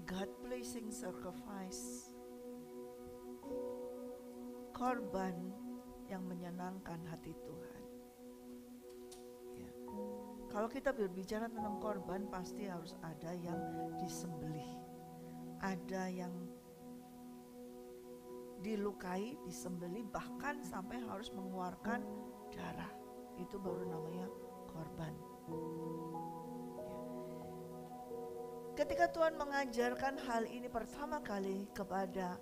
God-pleasing sacrifice, korban yang menyenangkan hati Tuhan. Ya. Kalau kita berbicara tentang korban, pasti harus ada yang disembelih, ada yang dilukai, disembelih, bahkan sampai harus mengeluarkan darah. Itu baru namanya korban. Ya. Ketika Tuhan mengajarkan hal ini pertama kali kepada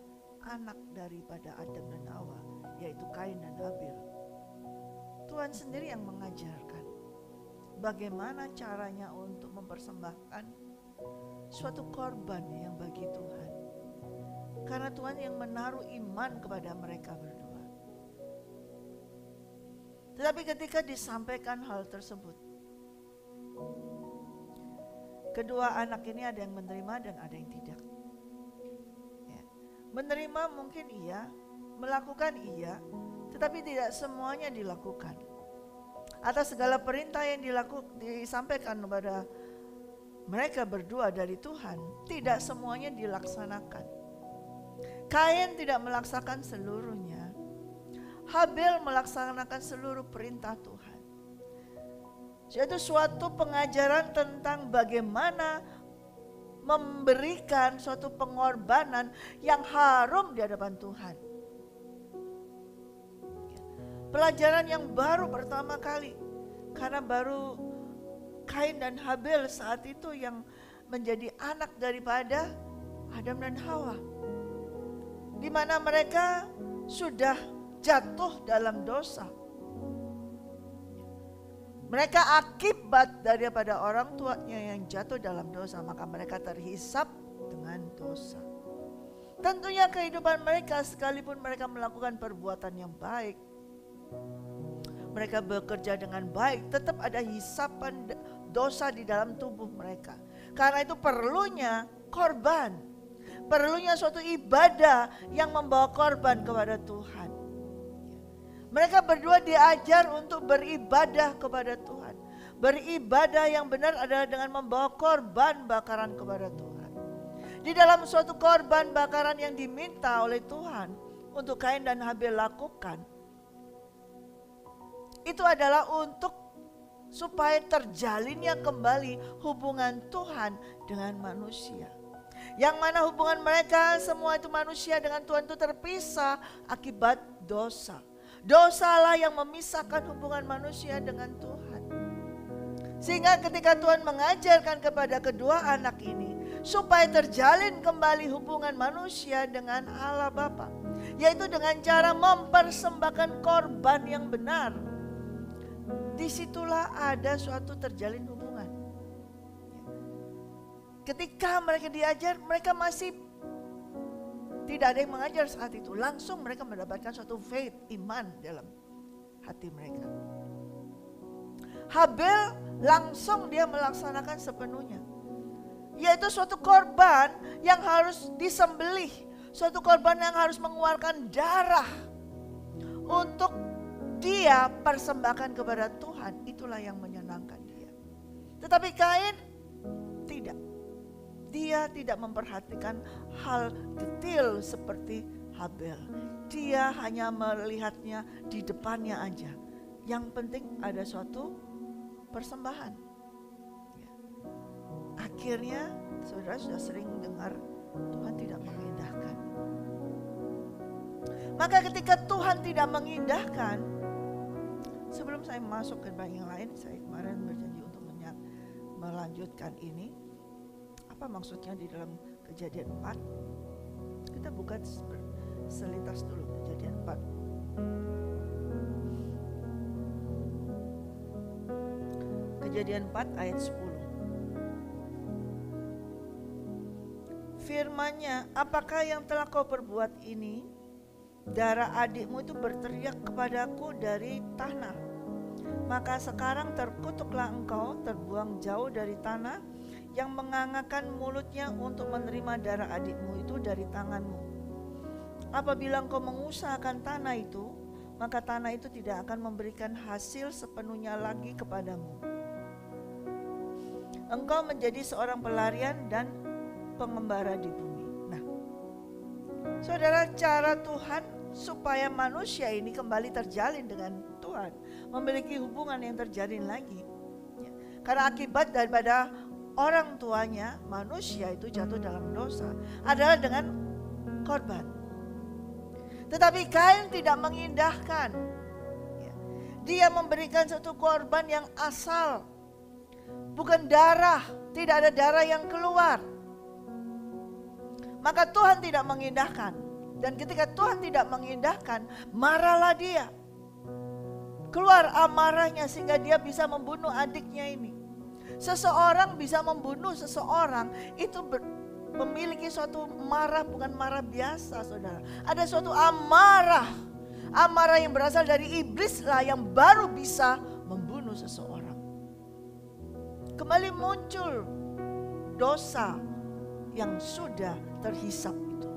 anak daripada Adam dan Hawa, yaitu Kain dan Habil, Tuhan sendiri yang mengajarkan bagaimana caranya untuk mempersembahkan suatu korban yang bagi Tuhan. Karena Tuhan yang menaruh iman kepada mereka berdua. Tetapi ketika disampaikan hal tersebut, kedua anak ini ada yang menerima dan ada yang tidak. Ya. Menerima mungkin iya, melakukan iya, tetapi tidak semuanya dilakukan. Atas segala perintah yang disampaikan kepada mereka berdua dari Tuhan, tidak semuanya dilaksanakan. Kain tidak melaksanakan seluruhnya. Habil melaksanakan seluruh perintah Tuhan. Yaitu suatu pengajaran tentang bagaimana memberikan suatu pengorbanan yang harum di hadapan Tuhan. Pelajaran yang baru pertama kali, karena baru Kain dan Habil saat itu yang menjadi anak daripada Adam dan Hawa, di mana mereka sudah jatuh dalam dosa. Mereka akibat daripada orang tuanya yang jatuh dalam dosa, maka mereka terhisap dengan dosa. Tentunya kehidupan mereka, sekalipun mereka melakukan perbuatan yang baik, mereka bekerja dengan baik, tetap ada hisapan dosa di dalam tubuh mereka. Karena itu perlunya korban, perlunya suatu ibadah yang membawa korban kepada Tuhan. Mereka berdua diajar untuk beribadah kepada Tuhan. Beribadah yang benar adalah dengan membawa korban bakaran kepada Tuhan. Di dalam suatu korban bakaran yang diminta oleh Tuhan untuk Kain dan Habil lakukan, itu adalah untuk supaya terjalinnya kembali hubungan Tuhan dengan manusia. Yang mana hubungan mereka semua itu manusia dengan Tuhan itu terpisah akibat dosa. Dosalah yang memisahkan hubungan manusia dengan Tuhan. Sehingga ketika Tuhan mengajarkan kepada kedua anak ini supaya terjalin kembali hubungan manusia dengan Allah Bapa, yaitu dengan cara mempersembahkan korban yang benar. Disitulah ada suatu terjalin hubungan. Ketika mereka diajar, mereka masih tidak ada yang mengajar saat itu. Langsung mereka mendapatkan suatu faith, iman dalam hati mereka. Habil langsung dia melaksanakan sepenuhnya, yaitu suatu korban yang harus disembelih, suatu korban yang harus mengeluarkan darah untuk dia persembahkan kepada Tuhan. Itulah yang menyenangkan dia. Tetapi Kain tidak. Dia tidak memperhatikan hal detail seperti Habil. Dia hanya melihatnya di depannya aja. Yang penting ada suatu persembahan. Ya. Akhirnya saudara sudah sering dengar Tuhan tidak mengindahkan. Maka ketika Tuhan tidak mengindahkan, sebelum saya masuk ke bagian lain, saya kemarin berjanji untuk melanjutkan ini. Apa maksudnya di dalam Kejadian 4? Kita buka selintas dulu Kejadian 4. Kejadian 4 ayat 10. Firman-Nya, apakah yang telah kau perbuat ini? Darah adikmu itu berteriak kepadaku dari tanah. Maka sekarang terkutuklah engkau, terbuang jauh dari tanah, yang mengangakan mulutnya untuk menerima darah adikmu itu dari tanganmu. Apabila engkau mengusahakan tanah itu, maka tanah itu tidak akan memberikan hasil sepenuhnya lagi kepadamu. Engkau menjadi seorang pelarian dan pengembara di bumi. Nah, saudara, cara Tuhan supaya manusia ini kembali terjalin dengan Tuhan, memiliki hubungan yang terjalin lagi. Ya. Karena akibat daripada orang tuanya manusia itu jatuh dalam dosa adalah dengan korban. Tetapi Kain tidak mengindahkan. Ya. Dia memberikan satu korban yang asal, bukan darah, tidak ada darah yang keluar. Maka Tuhan tidak mengindahkan. Dan ketika Tuhan tidak mengindahkan, marahlah dia. Keluar amarahnya sehingga dia bisa membunuh adiknya ini. Seseorang bisa membunuh seseorang itu memiliki suatu marah, bukan marah biasa, saudara. Ada suatu amarah. Amarah yang berasal dari iblis lah yang baru bisa membunuh seseorang. Kembali muncul dosa yang sudah terhisap itu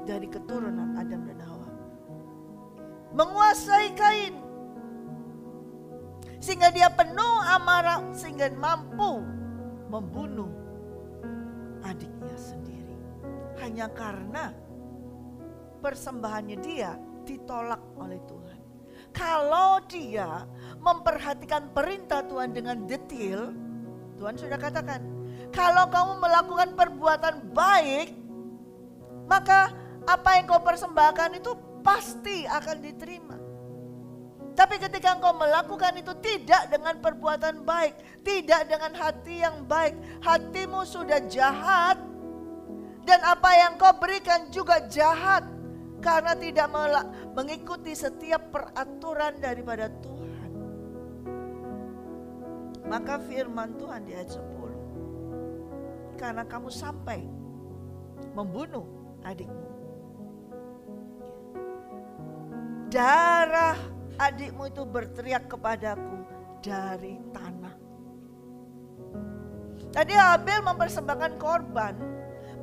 dari keturunan Adam dan Hawa, menguasai Kain sehingga dia penuh amarah, sehingga mampu membunuh adiknya sendiri hanya karena persembahannya dia ditolak oleh Tuhan. Kalau dia memperhatikan perintah Tuhan dengan detail, Tuhan sudah katakan, kalau kamu melakukan perbuatan baik, maka apa yang kau persembahkan itu pasti akan diterima. Tapi ketika engkau melakukan itu tidak dengan perbuatan baik, tidak dengan hati yang baik, hatimu sudah jahat, dan apa yang kau berikan juga jahat, karena tidak mengikuti setiap peraturan daripada Tuhan. Maka firman Tuhan di ayat 10, karena kamu sampai membunuh adikmu, darah adikmu itu berteriak kepadaku dari tanah. Tadi Habel mempersembahkan korban,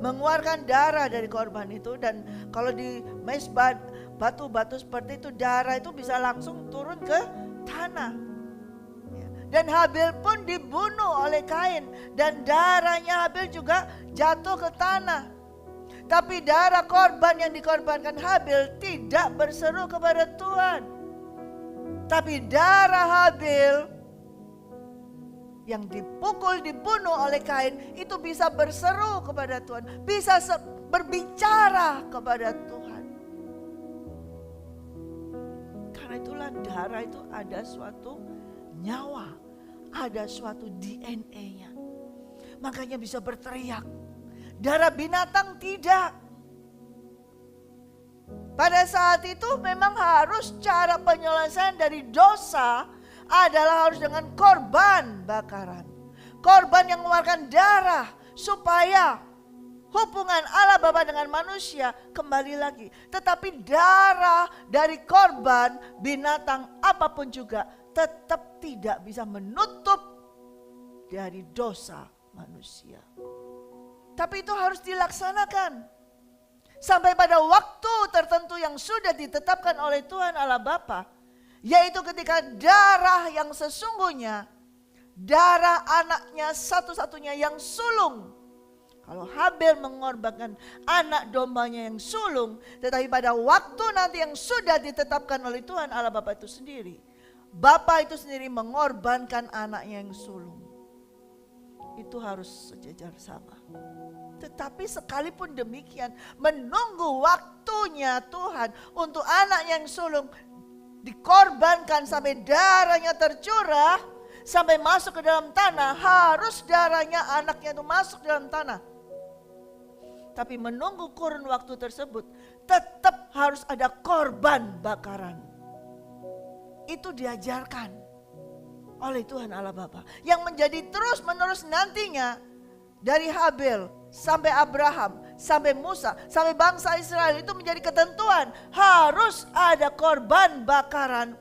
mengeluarkan darah dari korban itu, dan kalau di mesbah batu-batu seperti itu, darah itu bisa langsung turun ke tanah. Dan Habel pun dibunuh oleh Kain, dan darahnya Habel juga jatuh ke tanah. Tapi darah korban yang dikorbankan Habel tidak berseru kepada Tuhan. Tapi darah Habel yang dipukul, dibunuh oleh Kain itu bisa berseru kepada Tuhan, bisa berbicara kepada Tuhan. Karena itulah darah itu ada suatu nyawa, ada suatu DNA-nya. Makanya bisa berteriak. Darah binatang tidak. Pada saat itu memang harus cara penyelesaian dari dosa adalah harus dengan korban bakaran. Korban yang mengeluarkan darah supaya hubungan Allah Bapa dengan manusia kembali lagi. Tetapi darah dari korban binatang apapun juga tetap tidak bisa menutup dari dosa manusia. Tapi itu harus dilaksanakan. Sampai pada waktu tertentu yang sudah ditetapkan oleh Tuhan Allah Bapa, yaitu ketika darah yang sesungguhnya, darah anaknya satu-satunya yang sulung. Kalau Habel mengorbankan anak dombanya yang sulung, tetapi pada waktu nanti yang sudah ditetapkan oleh Tuhan Allah Bapa itu sendiri, Bapa itu sendiri mengorbankan anaknya yang sulung. Itu harus sejajar sama. Tetapi sekalipun demikian, menunggu waktunya Tuhan untuk anak yang sulung dikorbankan sampai darahnya tercurah, sampai masuk ke dalam tanah, harus darahnya anaknya itu masuk dalam tanah. Tapi menunggu kurun waktu tersebut, tetap harus ada korban bakaran. Itu diajarkan oleh Tuhan Allah Bapa, yang menjadi terus menerus nantinya dari Habel sampai Abraham, sampai Musa, sampai bangsa Israel, itu menjadi ketentuan harus ada korban bakaran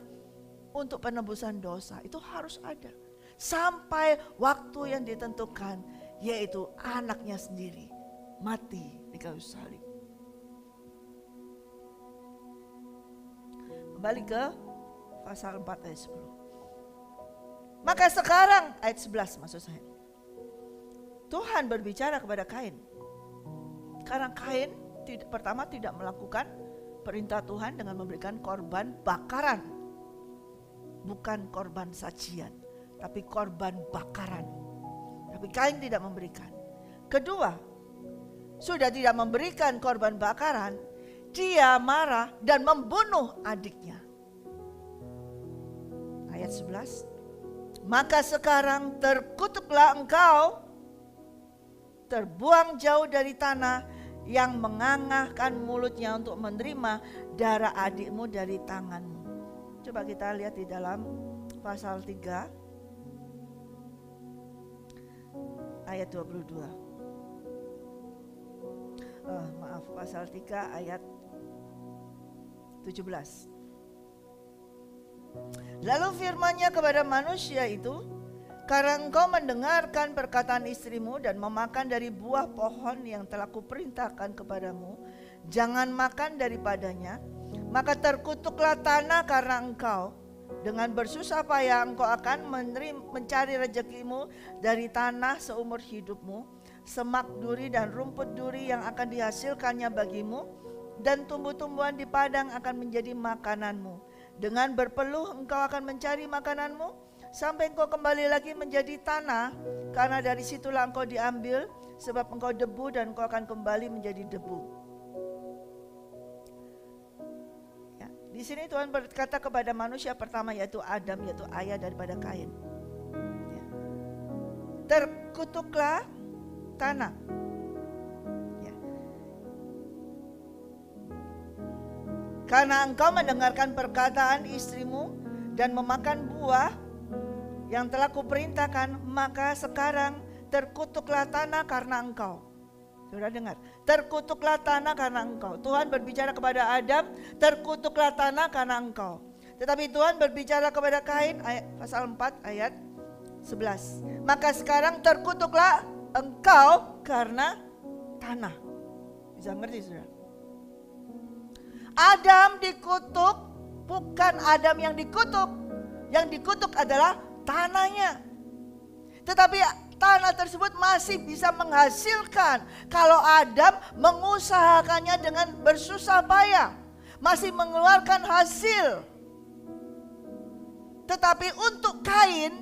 untuk penebusan dosa. Itu harus ada sampai waktu yang ditentukan, yaitu anaknya sendiri mati di kayu salib. Kembali ke pasal 4 ayat 10. Maka sekarang ayat 11 maksud saya, Tuhan berbicara kepada Kain. Karena Kain pertama tidak melakukan perintah Tuhan dengan memberikan korban bakaran. Bukan korban sajian, tapi korban bakaran. Tapi Kain tidak memberikan. Kedua, sudah tidak memberikan korban bakaran, dia marah dan membunuh adiknya. Ayat 11. Maka sekarang terkutuklah engkau, terbuang jauh dari tanah yang mengangahkan mulutnya untuk menerima darah adikmu dari tanganmu. Coba kita lihat di dalam pasal 3 ayat 22. Pasal 3 ayat 17. Lalu firman-Nya kepada manusia itu, karena engkau mendengarkan perkataan istrimu dan memakan dari buah pohon yang telah kuperintahkan kepadamu, jangan makan daripadanya, maka terkutuklah tanah karena engkau. Dengan bersusah payah engkau akan mencari rezekimu dari tanah seumur hidupmu. Semak duri dan rumput duri yang akan dihasilkannya bagimu, dan tumbuh-tumbuhan di padang akan menjadi makananmu. Dengan berpeluh engkau akan mencari makananmu, sampai engkau kembali lagi menjadi tanah, karena dari situlah engkau diambil, sebab engkau debu dan engkau akan kembali menjadi debu. Ya, di sini Tuhan berkata kepada manusia pertama, yaitu Adam, yaitu ayah daripada Kain. Ya. Terkutuklah tanah. Ya. Karena engkau mendengarkan perkataan istrimu dan memakan buah yang telah kuperintahkan, maka sekarang terkutuklah tanah karena engkau. Sudah dengar? Terkutuklah tanah karena engkau. Tuhan berbicara kepada Adam, terkutuklah tanah karena engkau. Tetapi Tuhan berbicara kepada Kain, pasal 4 ayat 11. Maka sekarang terkutuklah engkau karena tanah. Bisa ngerti saudara? Adam dikutuk, bukan Adam yang dikutuk. Yang dikutuk adalah tanahnya. Tetapi tanah tersebut masih bisa menghasilkan kalau Adam mengusahakannya dengan bersusah payah, masih mengeluarkan hasil. Tetapi untuk Kain,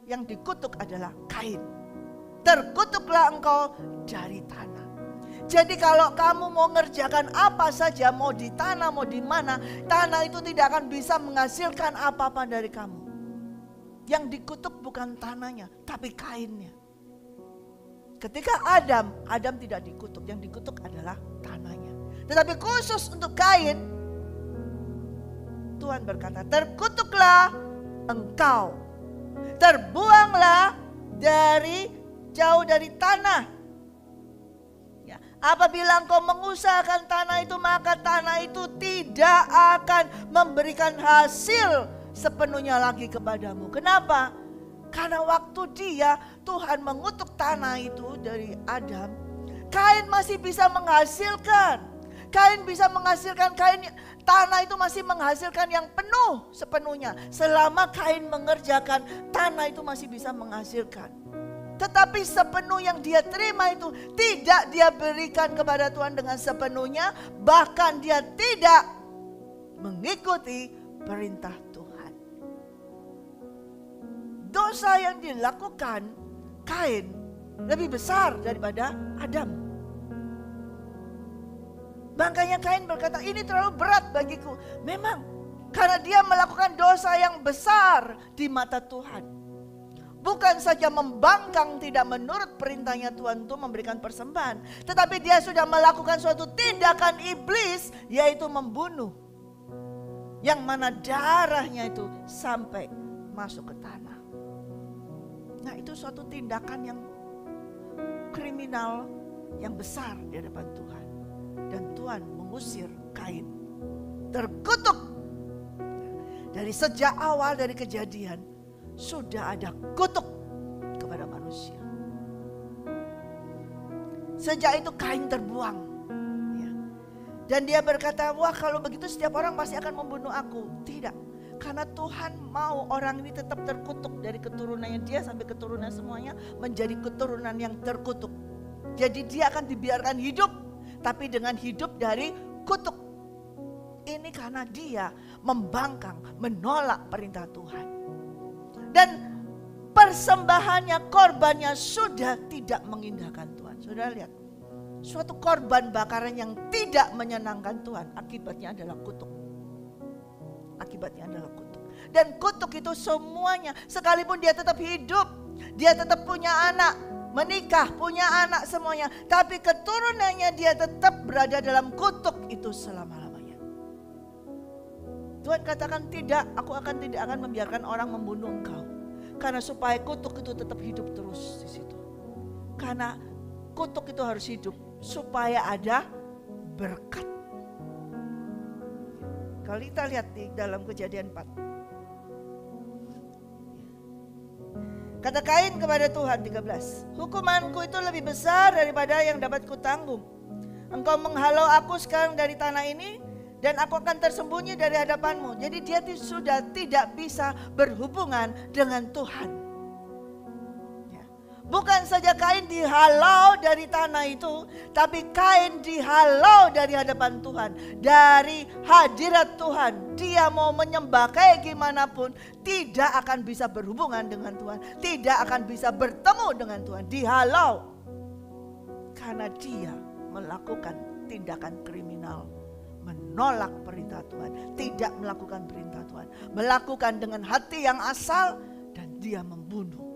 yang dikutuk adalah Kain. Terkutuklah engkau dari tanah. Jadi kalau kamu mau ngerjakan apa saja, mau di tanah, mau di mana, tanah itu tidak akan bisa menghasilkan apa-apa dari kamu. Yang dikutuk bukan tanahnya, tapi Kainnya. Ketika Adam tidak dikutuk, yang dikutuk adalah tanahnya. Tetapi khusus untuk Kain, Tuhan berkata, terkutuklah engkau, terbuanglah jauh dari tanah. Apabila engkau mengusahakan tanah itu, maka tanah itu tidak akan memberikan hasil sepenuhnya lagi kepadamu. Kenapa? Karena waktu Tuhan mengutuk tanah itu dari Adam, Kain masih bisa menghasilkan. Tanah itu masih menghasilkan yang penuh sepenuhnya. Selama Kain mengerjakan, tanah itu masih bisa menghasilkan. Tetapi sepenuh yang dia terima itu tidak dia berikan kepada Tuhan dengan sepenuhnya. Bahkan dia tidak mengikuti perintah Tuhan. Dosa yang dilakukan Kain lebih besar daripada Adam. Makanya Kain berkata, ini terlalu berat bagiku. Memang karena dia melakukan dosa yang besar di mata Tuhan. Bukan saja membangkang tidak menurut perintahnya Tuhan untuk memberikan persembahan. Tetapi dia sudah melakukan suatu tindakan iblis, yaitu membunuh. Yang mana darahnya itu sampai masuk ke tanah. Nah, itu suatu tindakan yang kriminal, yang besar di hadapan Tuhan. Dan Tuhan mengusir Kain. Terkutuk. Dari sejak awal dari kejadian, sudah ada kutuk kepada manusia. Sejak itu Kain terbuang. Ya. Dan dia berkata, wah kalau begitu setiap orang pasti akan membunuh aku. Tidak. Karena Tuhan mau orang ini tetap terkutuk dari keturunannya dia sampai keturunan semuanya menjadi keturunan yang terkutuk. Jadi dia akan dibiarkan hidup, tapi dengan hidup dari kutuk. Ini karena dia membangkang, menolak perintah Tuhan. Dan persembahannya, korbannya sudah tidak mengindahkan Tuhan. Saudara lihat, suatu korban bakaran yang tidak menyenangkan Tuhan, akibatnya adalah kutuk. Akibatnya adalah kutuk. Dan kutuk itu semuanya, sekalipun dia tetap hidup, dia tetap punya anak, menikah, punya anak semuanya, tapi keturunannya dia tetap berada dalam kutuk itu selama-lamanya. Tuhan katakan tidak, aku tidak akan membiarkan orang membunuh engkau. Karena supaya kutuk itu tetap hidup terus di situ. Karena kutuk itu harus hidup supaya ada berkat. Kalau kita lihat di dalam Kejadian 4. Kata Kain kepada Tuhan 13, hukumanku itu lebih besar daripada yang dapat kutanggung. Engkau menghalau aku sekarang dari tanah ini, dan aku akan tersembunyi dari hadapanmu. Jadi dia sudah tidak bisa berhubungan dengan Tuhan. Ya. Bukan saja Kain dihalau dari tanah itu, tapi Kain dihalau dari hadapan Tuhan, dari hadirat Tuhan. Dia mau menyembah kayak gimana pun, tidak akan bisa berhubungan dengan Tuhan, tidak akan bisa bertemu dengan Tuhan. Dihalau karena dia melakukan tindakan kriminal, menolak perintah Tuhan, tidak melakukan perintah Tuhan, melakukan dengan hati yang asal, dan dia membunuh.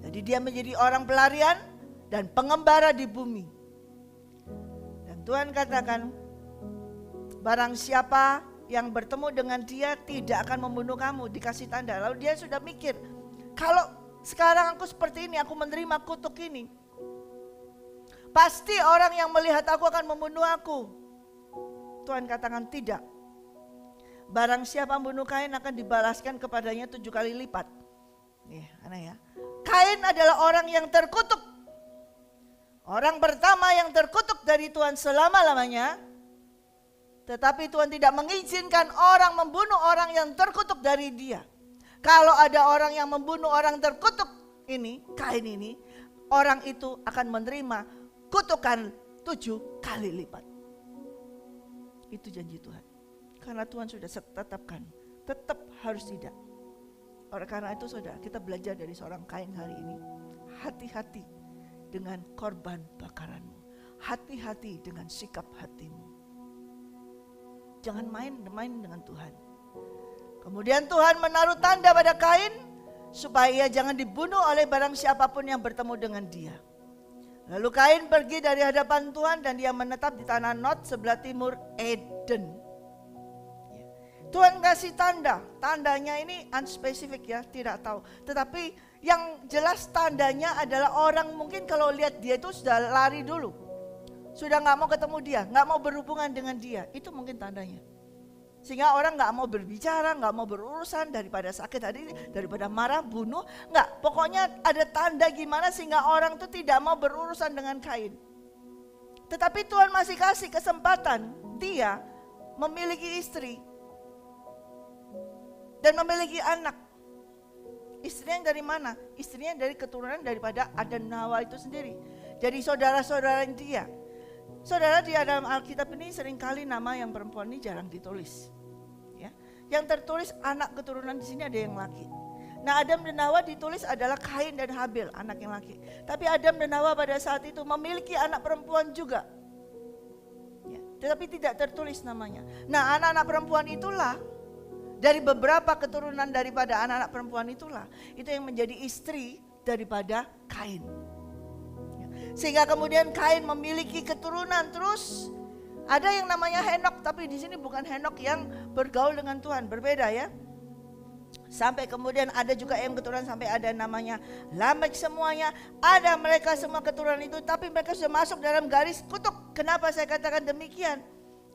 Jadi dia menjadi orang pelarian dan pengembara di bumi. Dan Tuhan katakan, barang siapa yang bertemu dengan dia tidak akan membunuh kamu, dikasih tanda. Lalu dia sudah mikir, kalau sekarang aku seperti ini, aku menerima kutuk ini, pasti orang yang melihat aku akan membunuh aku. Tuhan katakan tidak. Barang siapa membunuh Kain akan dibalaskan kepadanya 7 kali lipat. Aneh ya. Kain adalah orang yang terkutuk. Orang pertama yang terkutuk dari Tuhan selama-lamanya. Tetapi Tuhan tidak mengizinkan orang membunuh orang yang terkutuk dari dia. Kalau ada orang yang membunuh orang terkutuk ini, Kain ini, orang itu akan menerima kutukan 7 kali lipat. Itu janji Tuhan. Karena Tuhan sudah tetapkan, tetap harus tidak. Oleh karena itu saudara, kita belajar dari seorang Kain hari ini. Hati-hati dengan korban bakaranmu. Hati-hati dengan sikap hatimu. Jangan main-main dengan Tuhan. Kemudian Tuhan menaruh tanda pada Kain supaya ia jangan dibunuh oleh barang siapapun yang bertemu dengan dia. Lalu Kain pergi dari hadapan Tuhan dan dia menetap di tanah Nod sebelah timur Eden. Tuhan kasih tanda, tandanya ini unspesifik ya, tidak tahu. Tetapi yang jelas tandanya adalah orang mungkin kalau lihat dia itu sudah lari dulu. Sudah gak mau ketemu dia, gak mau berhubungan dengan dia, itu mungkin tandanya. Sehingga orang gak mau berbicara, gak mau berurusan, daripada sakit hati, daripada marah, bunuh. Enggak, pokoknya ada tanda gimana sehingga orang itu tidak mau berurusan dengan Kain. Tetapi Tuhan masih kasih kesempatan dia memiliki istri dan memiliki anak. Istrinya dari mana? Istrinya dari keturunan daripada Adam dan Hawa itu sendiri. Jadi saudara-saudara dia. Saudara, di dalam Alkitab ini seringkali nama yang perempuan ini jarang ditulis. Ya. Yang tertulis anak keturunan di sini ada yang laki. Nah, Adam dan Hawa ditulis adalah Kain dan Habil, anak yang laki. Tapi Adam dan Hawa pada saat itu memiliki anak perempuan juga. Ya. Tetapi tidak tertulis namanya. Nah, anak-anak perempuan itulah, dari beberapa keturunan daripada anak-anak perempuan itulah, itu yang menjadi istri daripada Kain. Sehingga kemudian Kain memiliki keturunan terus. Ada yang namanya Henok, tapi di sini bukan Henok yang bergaul dengan Tuhan, berbeda ya. Sampai kemudian ada juga yang keturunan sampai ada namanya Lamek, semuanya ada mereka semua keturunan itu, tapi mereka sudah masuk dalam garis kutuk. Kenapa saya katakan demikian?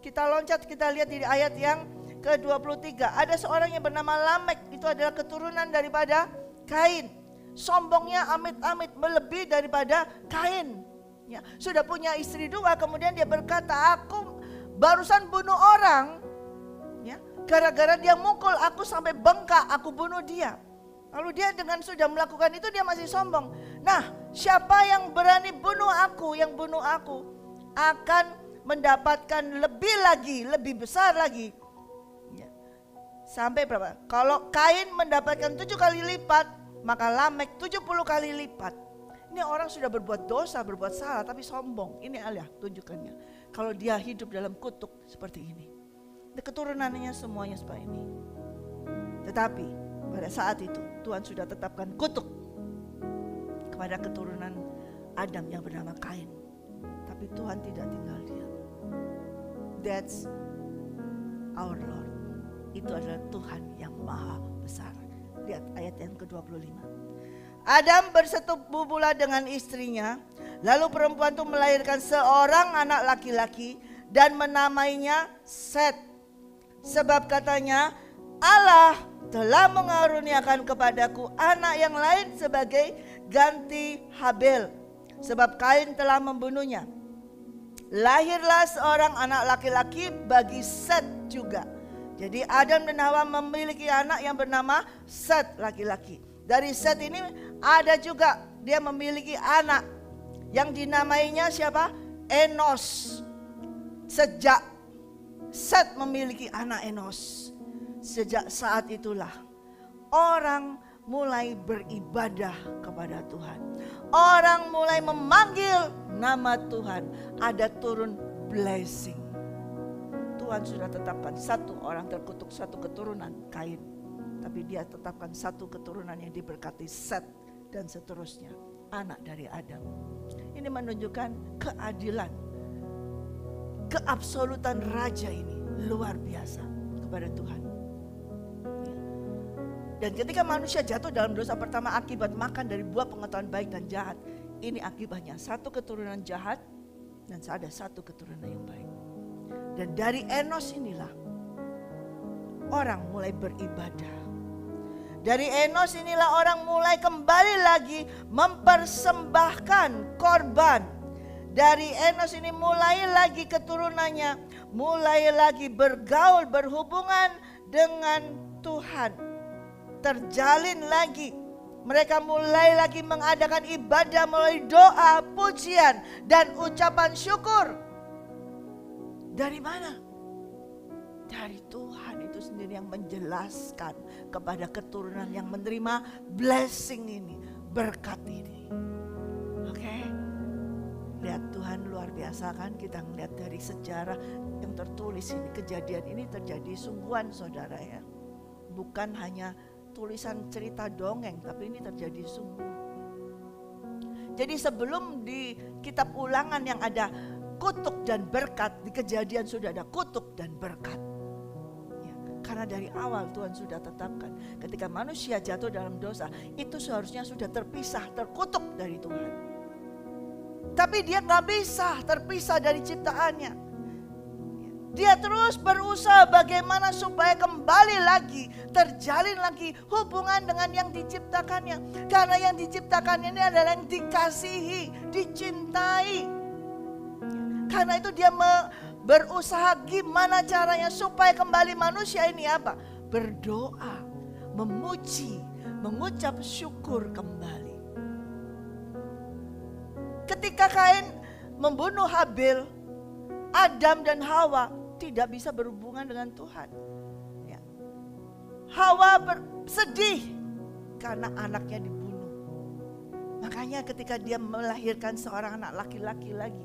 Kita loncat, kita lihat di ayat yang ke-23. Ada seorang yang bernama Lamek, itu adalah keturunan daripada Kain. Sombongnya amit-amit melebihi daripada Kain. Ya, sudah punya istri 2, kemudian dia berkata, aku barusan bunuh orang, ya, gara-gara dia mukul aku sampai bengkak, aku bunuh dia. Lalu dia dengan sudah melakukan itu dia masih sombong. Nah, siapa yang berani bunuh aku, yang bunuh aku akan mendapatkan lebih lagi, lebih besar lagi. Ya. Sampai berapa? Kalau Kain mendapatkan 7 kali lipat, maka Lamek 70 kali lipat. Ini orang sudah berbuat dosa, berbuat salah, tapi sombong. Ini Allah tunjukkannya. Kalau dia hidup dalam kutuk seperti ini. Keturunannya semuanya seperti ini. Tetapi pada saat itu Tuhan sudah tetapkan kutuk kepada keturunan Adam yang bernama Kain. Tapi Tuhan tidak tinggal diam. That's our Lord. Itu adalah Tuhan yang maha besar. Lihat ayat yang ke-25. Adam bersetubuh pula dengan istrinya. Lalu perempuan itu melahirkan seorang anak laki-laki dan menamainya Set. Sebab katanya, Allah telah mengaruniakan kepadaku anak yang lain sebagai ganti Habel. Sebab Kain telah membunuhnya. Lahirlah seorang anak laki-laki bagi Set juga. Jadi Adam dan Hawa memiliki anak yang bernama Set laki-laki. Dari Set ini ada juga dia memiliki anak yang dinamainya siapa? Enos. Sejak Set memiliki anak Enos, sejak saat itulah orang mulai beribadah kepada Tuhan. Orang mulai memanggil nama Tuhan. Ada turun blessing. Tuhan sudah tetapkan satu orang terkutuk, satu keturunan Kain. Tapi dia tetapkan satu keturunan yang diberkati Set dan seterusnya. Anak dari Adam. Ini menunjukkan keadilan. Keabsolutan raja ini luar biasa kepada Tuhan. Dan ketika manusia jatuh dalam dosa pertama akibat makan dari buah pengetahuan baik dan jahat. Ini akibatnya satu keturunan jahat dan ada satu keturunan yang baik. Dan dari Enos inilah orang mulai beribadah. Dari Enos inilah orang mulai kembali lagi mempersembahkan korban. Dari Enos ini mulai lagi keturunannya, mulai lagi bergaul, berhubungan dengan Tuhan. Terjalin lagi. Mereka mulai lagi mengadakan ibadah melalui doa, pujian, dan ucapan syukur. Dari mana? Dari Tuhan itu sendiri yang menjelaskan kepada keturunan yang menerima blessing ini, berkat ini. Oke? Lihat Tuhan luar biasa kan, kita melihat dari sejarah yang tertulis ini, kejadian ini terjadi sungguhan saudara ya. Bukan hanya tulisan cerita dongeng, tapi ini terjadi sungguh. Jadi sebelum di kitab Ulangan yang ada kutuk dan berkat, di Kejadian sudah ada kutuk dan berkat. Ya, karena dari awal Tuhan sudah tetapkan, ketika manusia jatuh dalam dosa, itu seharusnya sudah terpisah, terkutuk dari Tuhan. Tapi dia gak bisa terpisah dari ciptaannya. Dia terus berusaha bagaimana supaya kembali lagi, terjalin lagi hubungan dengan yang diciptakannya. Karena yang diciptakannya ini adalah yang dikasihi, dicintai. Karena itu dia berusaha gimana caranya supaya kembali manusia ini apa? Berdoa, memuji, mengucap syukur kembali. Ketika Kain membunuh Habel, Adam dan Hawa tidak bisa berhubungan dengan Tuhan. Ya. Hawa sedih karena anaknya dibunuh. Makanya ketika dia melahirkan seorang anak laki-laki lagi,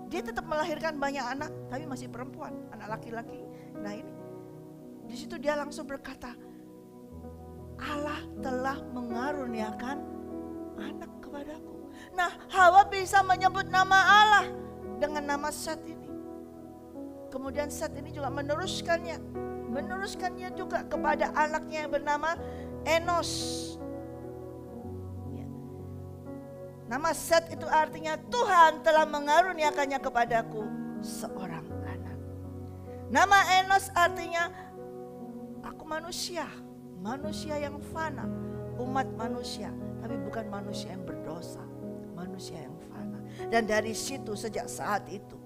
dia tetap melahirkan banyak anak, tapi masih perempuan, anak laki-laki. Nah ini, di situ dia langsung berkata, Allah telah mengaruniakan anak kepadaku. Nah Hawa bisa menyebut nama Allah dengan nama Set ini. Kemudian Set ini juga meneruskannya juga kepada anaknya yang bernama Enos. Ya. Nama Set itu artinya Tuhan telah mengaruniakannya kepadaku seorang anak. Nama Enos artinya aku manusia yang fana, umat manusia, tapi bukan manusia yang berdosa, manusia yang fana. Dan dari situ sejak saat itu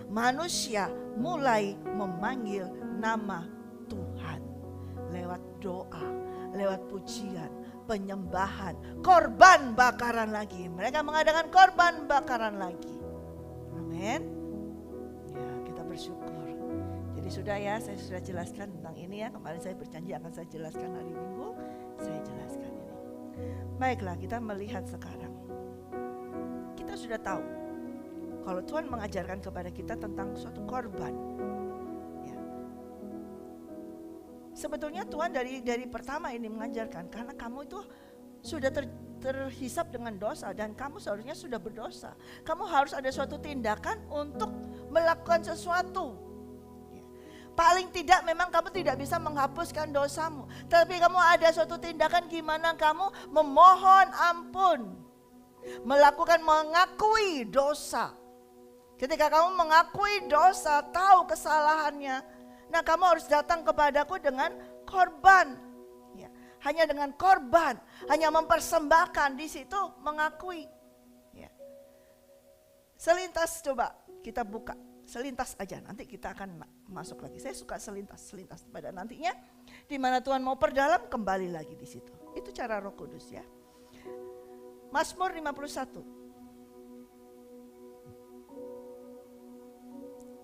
manusia mulai memanggil nama Tuhan lewat doa, lewat pujian, penyembahan, korban bakaran lagi. Mereka mengadakan korban bakaran lagi. Amin. Ya, kita bersyukur. Jadi sudah ya, saya sudah jelaskan tentang ini ya. Kemarin saya berjanji akan saya jelaskan hari Minggu. Saya jelaskan ini. Baiklah, kita melihat sekarang. Kita sudah tahu kalau Tuhan mengajarkan kepada kita tentang suatu korban. Ya. Sebetulnya Tuhan dari pertama ini mengajarkan karena kamu itu sudah terhisap dengan dosa dan kamu seharusnya sudah berdosa. Kamu harus ada suatu tindakan untuk melakukan sesuatu. Paling tidak memang kamu tidak bisa menghapuskan dosamu. Tapi kamu ada suatu tindakan gimana kamu memohon ampun. Mengakui dosa. Ketika kamu mengakui dosa, tahu kesalahannya. Nah kamu harus datang kepadaku dengan korban. Ya, hanya dengan korban. Hanya mempersembahkan di situ mengakui. Ya. Selintas coba kita buka. Selintas aja, nanti kita akan masuk lagi. Saya suka selintas pada nantinya, di mana Tuhan mau perdalam kembali lagi di situ. Itu cara Roh Kudus ya. Mazmur 51.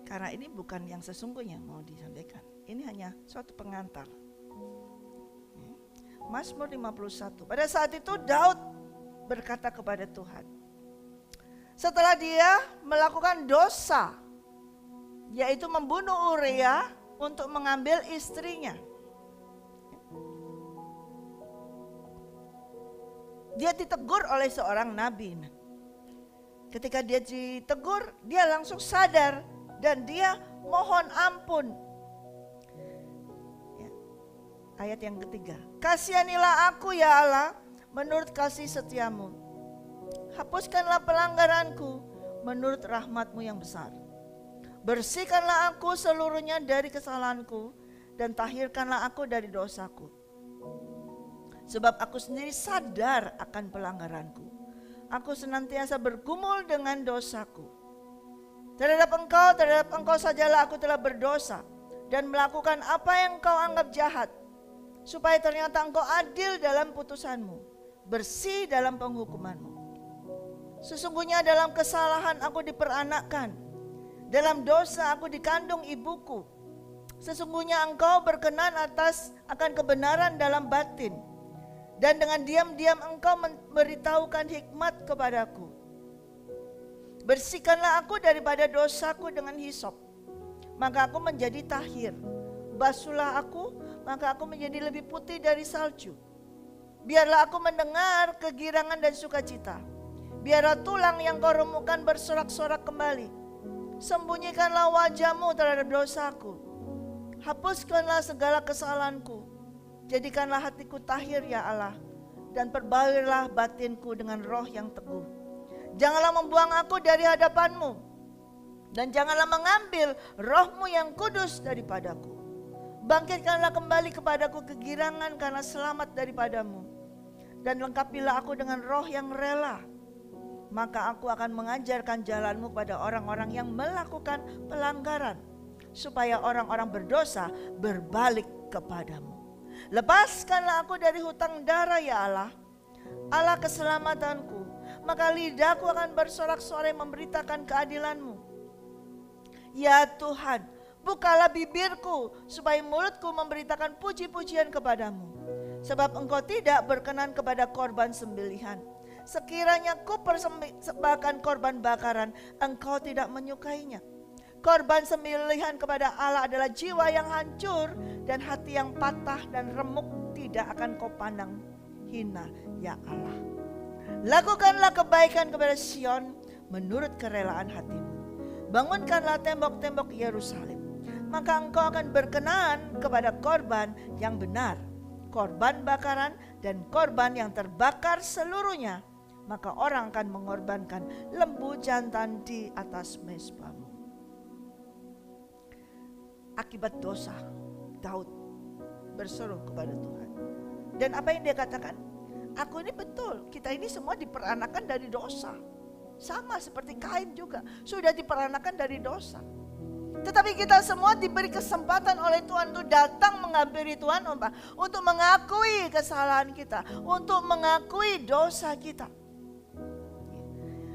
Karena ini bukan yang sesungguhnya mau disampaikan. Ini hanya suatu pengantar. Mazmur 51. Pada saat itu Daud berkata kepada Tuhan, setelah dia melakukan dosa, yaitu membunuh Uria untuk mengambil istrinya. Dia ditegur oleh seorang nabi. Ketika dia ditegur, dia langsung sadar dan dia mohon ampun. Ya. Ayat yang ketiga, kasihanilah aku ya Allah menurut kasih setiamu. Hapuskanlah pelanggaranku menurut rahmatmu yang besar. Bersihkanlah aku seluruhnya dari kesalahanku dan tahirkanlah aku dari dosaku. Sebab aku sendiri sadar akan pelanggaranku. Aku senantiasa bergumul dengan dosaku. Terhadap engkau sajalah aku telah berdosa dan melakukan apa yang engkau anggap jahat. Supaya ternyata engkau adil dalam putusanmu, bersih dalam penghukumanmu. Sesungguhnya dalam kesalahan aku diperanakkan. Dalam dosa aku dikandung ibuku. Sesungguhnya engkau berkenan akan kebenaran dalam batin. Dan dengan diam-diam engkau memberitahukan hikmat kepadaku. Bersihkanlah aku daripada dosaku dengan hisop, maka aku menjadi tahir. Basuhlah aku, maka aku menjadi lebih putih dari salju. Biarlah aku mendengar kegirangan dan sukacita. Biarlah tulang yang kau remukkan bersorak-sorak kembali. Sembunyikanlah wajahmu terhadap dosaku. Hapuskanlah segala kesalahanku. Jadikanlah hatiku tahir ya Allah. Dan perbauilah batinku dengan roh yang teguh. Janganlah membuang aku dari hadapanmu. Dan janganlah mengambil rohmu yang kudus daripadaku. Bangkitkanlah kembali kepadaku kegirangan karena selamat daripadamu. Dan lengkapilah aku dengan roh yang rela. Maka aku akan mengajarkan jalanmu pada orang-orang yang melakukan pelanggaran. Supaya orang-orang berdosa berbalik kepadamu. Lepaskanlah aku dari hutang darah ya Allah. Allah keselamatanku. Maka lidahku akan bersorak-sorai memberitakan keadilanmu. Ya Tuhan, bukalah bibirku supaya mulutku memberitakan puji-pujian kepadamu. Sebab engkau tidak berkenan kepada korban sembelihan. Sekiranya ku persembahkan korban bakaran, engkau tidak menyukainya. Korban sembelihan kepada Allah adalah jiwa yang hancur dan hati yang patah dan remuk tidak akan kau pandang hina ya Allah. Lakukanlah kebaikan kepada Sion menurut kerelaan hatimu. Bangunkanlah tembok-tembok Yerusalem. Maka engkau akan berkenan kepada korban yang benar, korban bakaran dan korban yang terbakar seluruhnya. Maka orang akan mengorbankan lembu jantan di atas mezbamu. Akibat dosa, Daud berseru kepada Tuhan. Dan apa yang dia katakan? Aku ini betul, kita ini semua diperanakan dari dosa. Sama seperti Kain juga, sudah diperanakan dari dosa. Tetapi kita semua diberi kesempatan oleh Tuhan untuk datang menghampiri Tuhan untuk mengakui kesalahan kita, untuk mengakui dosa kita.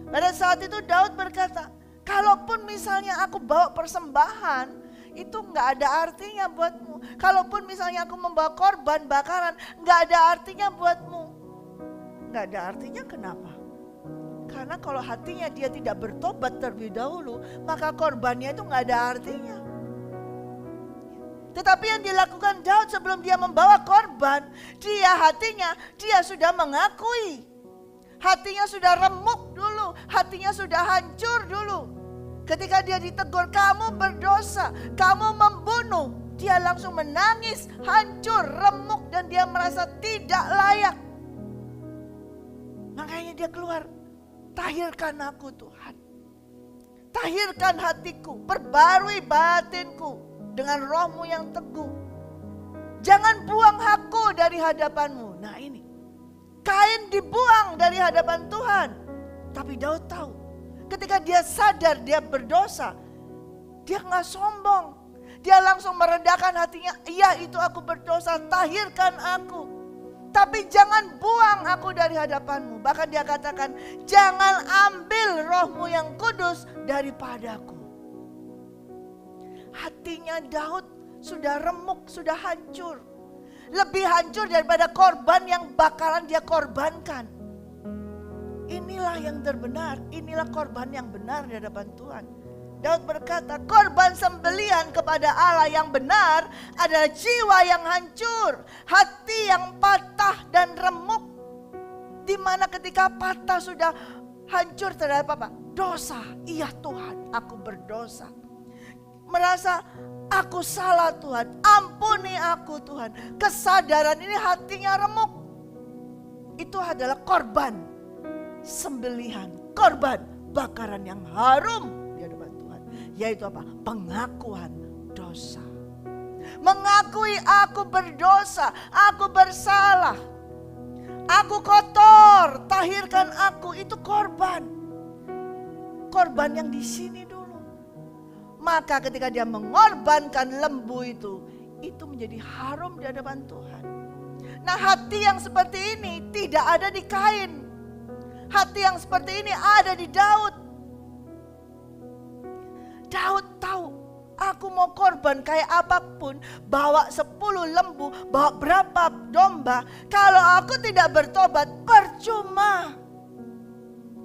Pada saat itu Daud berkata, kalaupun misalnya aku bawa persembahan, itu gak ada artinya buatmu. Kalaupun misalnya aku membawa korban bakaran, gak ada artinya buatmu. Gak ada artinya kenapa? Karena kalau hatinya dia tidak bertobat terlebih dahulu, maka korbannya itu gak ada artinya. Tetapi yang dilakukan Daud sebelum dia membawa korban, dia sudah mengakui. Hatinya sudah remuk dulu, hatinya sudah hancur dulu. Ketika dia ditegur, kamu berdosa, kamu membunuh, dia langsung menangis, hancur, remuk, dan dia merasa tidak layak. Makanya dia keluar, tahirkan aku Tuhan. Tahirkan hatiku, perbarui batinku dengan rohmu yang teguh. Jangan buang aku dari hadapanmu. Nah ini, Kain dibuang dari hadapan Tuhan. Tapi Daud tahu, ketika dia sadar dia berdosa, dia gak sombong. Dia langsung merendahkan hatinya, iya itu aku berdosa, tahirkan aku. Tapi jangan buang aku dari hadapanmu. Bahkan dia katakan, jangan ambil rohmu yang kudus daripadaku. Hatinya Daud sudah remuk, sudah hancur. Lebih hancur daripada korban yang bakalan dia korbankan. Inilah yang terbenar, inilah korban yang benar di hadapan Tuhan. Daud berkata, korban sembelihan kepada Allah yang benar adalah jiwa yang hancur, hati yang patah dan remuk. Di mana ketika patah sudah hancur terhadap apa? Dosa. Iya Tuhan, aku berdosa. Merasa aku salah Tuhan, ampuni aku Tuhan. Kesadaran ini hatinya remuk. Itu adalah korban sembelihan, korban bakaran yang harum. Yaitu apa? Pengakuan dosa. Mengakui aku berdosa, aku bersalah, aku kotor, tahirkan aku, itu korban. Korban yang di sini dulu. Maka ketika dia mengorbankan lembu itu menjadi harum di hadapan Tuhan. Nah, hati yang seperti ini tidak ada di Kain. Hati yang seperti ini ada di Daud. Daud tahu, aku mau korban kayak apapun, bawa 10 lembu, bawa berapa domba, kalau aku tidak bertobat, percuma.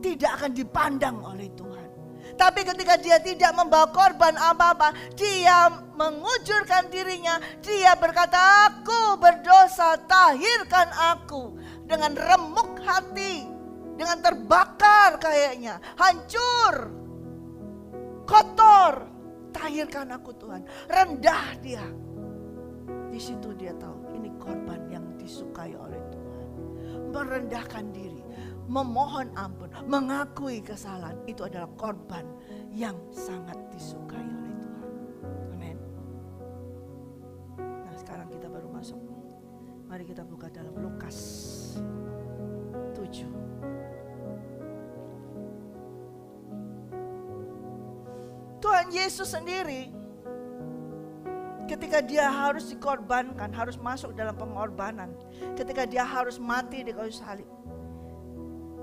Tidak akan dipandang oleh Tuhan. Tapi ketika dia tidak membawa korban apa-apa, dia mengujurkan dirinya, dia berkata, aku berdosa, tahirkan aku. Dengan remuk hati, dengan terbakar kayaknya, hancur, kotor, tahirkan aku Tuhan. Rendah dia. Di situ dia tahu ini korban yang disukai oleh Tuhan. Merendahkan diri, memohon ampun, mengakui kesalahan, itu adalah korban yang sangat disukai oleh Tuhan. Amin. Nah, sekarang kita baru masuk. Mari kita buka dalam Lukas 7. Tuhan Yesus sendiri ketika dia harus dikorbankan, harus masuk dalam pengorbanan, ketika dia harus mati di kayu salib,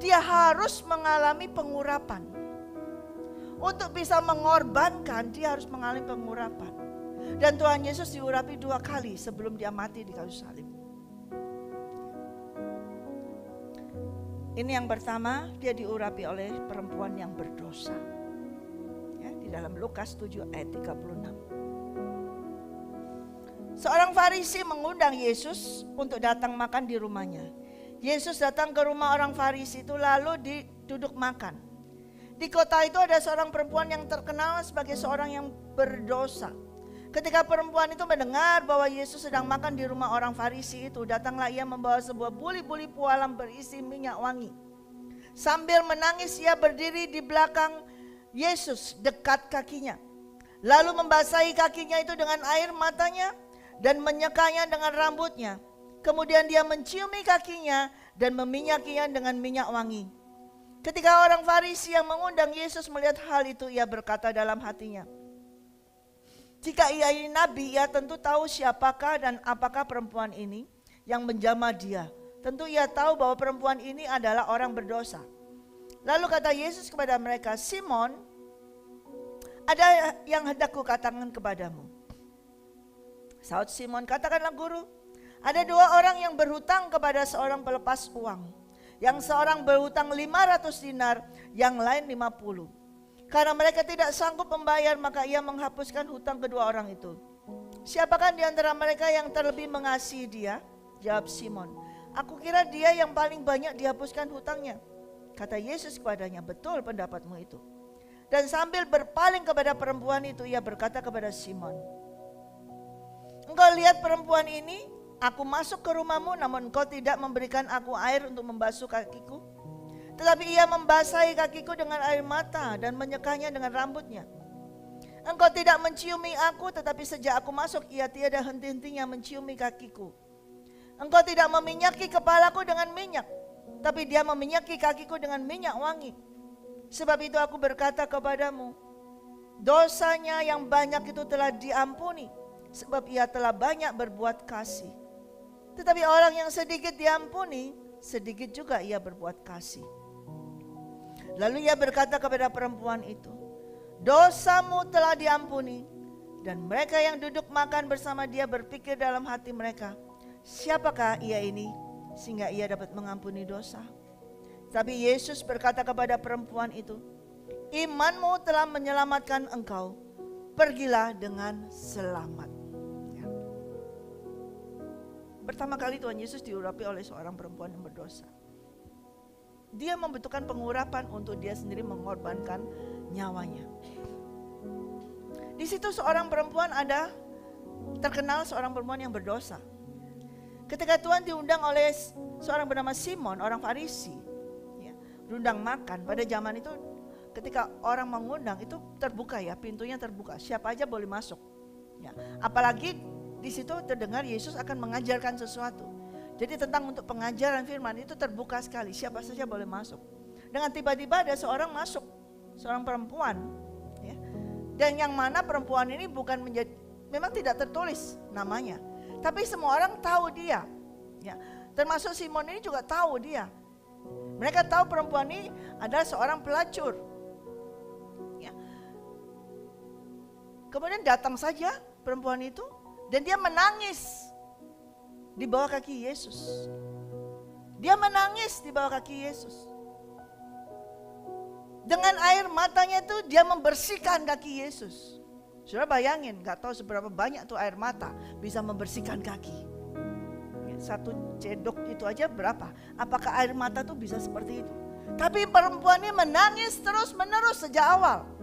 dia harus mengalami pengurapan. Untuk bisa mengorbankan, dia harus mengalami pengurapan. Dan Tuhan Yesus diurapi 2 kali sebelum dia mati di kayu salib. Ini yang pertama, dia diurapi oleh perempuan yang berdosa. Dalam Lukas 7 ayat 36. Seorang Farisi mengundang Yesus untuk datang makan di rumahnya. Yesus datang ke rumah orang Farisi itu lalu duduk makan. Di kota itu ada seorang perempuan yang terkenal sebagai seorang yang berdosa. Ketika perempuan itu mendengar bahwa Yesus sedang makan di rumah orang Farisi itu, datanglah ia membawa sebuah buli-buli pualam berisi minyak wangi. Sambil menangis ia berdiri di belakang Yesus dekat kakinya. Lalu membasahi kakinya itu dengan air matanya dan menyekanya dengan rambutnya. Kemudian dia menciumi kakinya dan meminyakinya dengan minyak wangi. Ketika orang Farisi yang mengundang Yesus melihat hal itu, ia berkata dalam hatinya, Jika ia ini nabi, ia tentu tahu siapakah dan apakah perempuan ini yang menjamah dia. Tentu ia tahu bahwa perempuan ini adalah orang berdosa. Lalu kata Yesus kepada mereka, Simon, ada yang hendak kukatakan kepadamu. Saud Simon, katakanlah guru. Ada 2 orang yang berhutang kepada seorang pelepas uang. Yang seorang berhutang 500 dinar, yang lain 50. Karena mereka tidak sanggup membayar, maka ia menghapuskan hutang kedua orang itu. Siapakah di antara mereka yang terlebih mengasihi dia? Jawab Simon, aku kira dia yang paling banyak dihapuskan hutangnya. Kata Yesus kepadanya, betul pendapatmu itu. Dan sambil berpaling kepada perempuan itu, ia berkata kepada Simon, engkau lihat perempuan ini? Aku masuk ke rumahmu, namun engkau tidak memberikan aku air untuk membasuh kakiku. Tetapi ia membasahi kakiku dengan air mata dan menyekanya dengan rambutnya. Engkau tidak menciumi aku, tetapi sejak aku masuk ia tiada henti-hentinya menciumi kakiku. Engkau tidak meminyaki kepalaku dengan minyak, tapi dia meminyaki kakiku dengan minyak wangi. Sebab itu aku berkata kepadamu, dosanya yang banyak itu telah diampuni, sebab ia telah banyak berbuat kasih. Tetapi orang yang sedikit diampuni, sedikit juga ia berbuat kasih. Lalu ia berkata kepada perempuan itu, dosamu telah diampuni. Dan mereka yang duduk makan bersama dia berpikir dalam hati mereka, siapakah ia ini sehingga ia dapat mengampuni dosa? Tapi Yesus berkata kepada perempuan itu, imanmu telah menyelamatkan engkau, pergilah dengan selamat. Pertama kali Tuhan Yesus diurapi oleh seorang perempuan yang berdosa. Dia membutuhkan pengurapan untuk dia sendiri mengorbankan nyawanya. Di situ seorang perempuan terkenal seorang perempuan yang berdosa. Ketika Tuhan diundang oleh seorang bernama Simon, orang Farisi, diundang makan. Pada zaman itu ketika orang mengundang itu terbuka pintunya terbuka, siapa aja boleh masuk. Apalagi di situ terdengar Yesus akan mengajarkan sesuatu. Jadi tentang untuk pengajaran firman itu terbuka sekali, siapa saja boleh masuk. Dengan tiba-tiba ada seorang masuk, seorang perempuan. Dan yang mana perempuan ini memang tidak tertulis namanya. Tapi semua orang tahu dia. Termasuk Simon ini juga tahu dia. Mereka tahu perempuan ini adalah seorang pelacur. Kemudian datang saja perempuan itu. Dan dia menangis di bawah kaki Yesus. Dia menangis di bawah kaki Yesus. Dengan air matanya itu dia membersihkan kaki Yesus. Saudara bayangin, gak tahu seberapa banyak tuh air mata bisa membersihkan kaki. 1 cedok itu aja berapa? Apakah air mata tuh bisa seperti itu? Tapi perempuan ini menangis terus menerus sejak awal.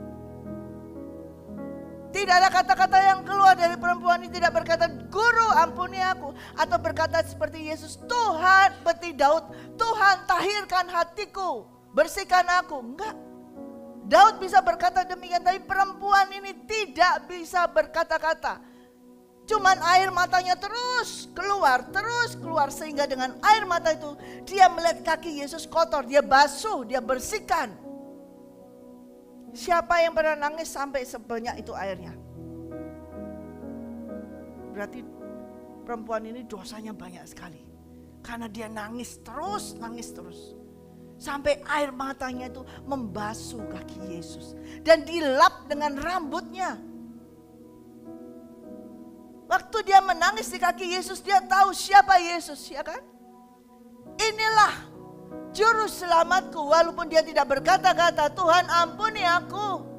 Tidak ada kata-kata yang keluar dari perempuan ini, tidak berkata, guru ampuni aku. Atau berkata seperti Yesus, Tuhan peti Daud, Tuhan tahirkan hatiku, bersihkan aku. Enggak. Daud bisa berkata demikian, tapi perempuan ini tidak bisa berkata-kata. Cuman air matanya terus keluar. Sehingga dengan air mata itu dia melihat kaki Yesus kotor, dia basuh, dia bersihkan. Siapa yang pernah nangis sampai sebanyak itu airnya? Berarti perempuan ini dosanya banyak sekali. Karena dia nangis terus. Sampai air matanya itu membasuh kaki Yesus. Dan dilap dengan rambutnya. Waktu dia menangis di kaki Yesus, dia tahu siapa Yesus, ya kan? Inilah Juru selamatku, walaupun dia tidak berkata-kata, Tuhan ampuni aku.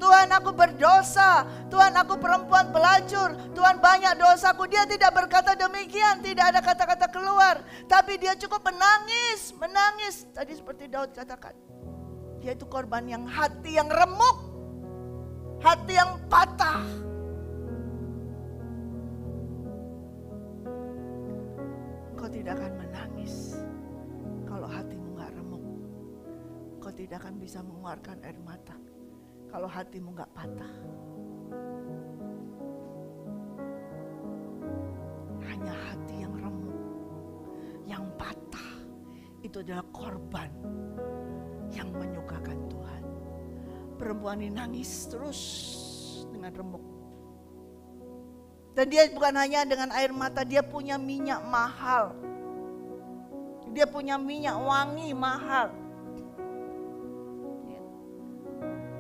Tuhan aku berdosa, Tuhan aku perempuan pelacur, Tuhan banyak dosaku. Dia tidak berkata demikian, tidak ada kata-kata keluar. Tapi dia cukup menangis. Tadi seperti Daud katakan. Dia itu korban yang hati yang remuk, hati yang patah. Kau tidak akan menangis kalau hatimu gak remuk. Kau tidak akan bisa mengeluarkan air mata kalau hatimu gak patah. Hanya hati yang remuk, yang patah, itu adalah korban yang menyukakan Tuhan. Perempuan ini nangis terus dengan remuk. Dan dia bukan hanya dengan air mata, dia punya minyak mahal. Dia punya minyak wangi mahal.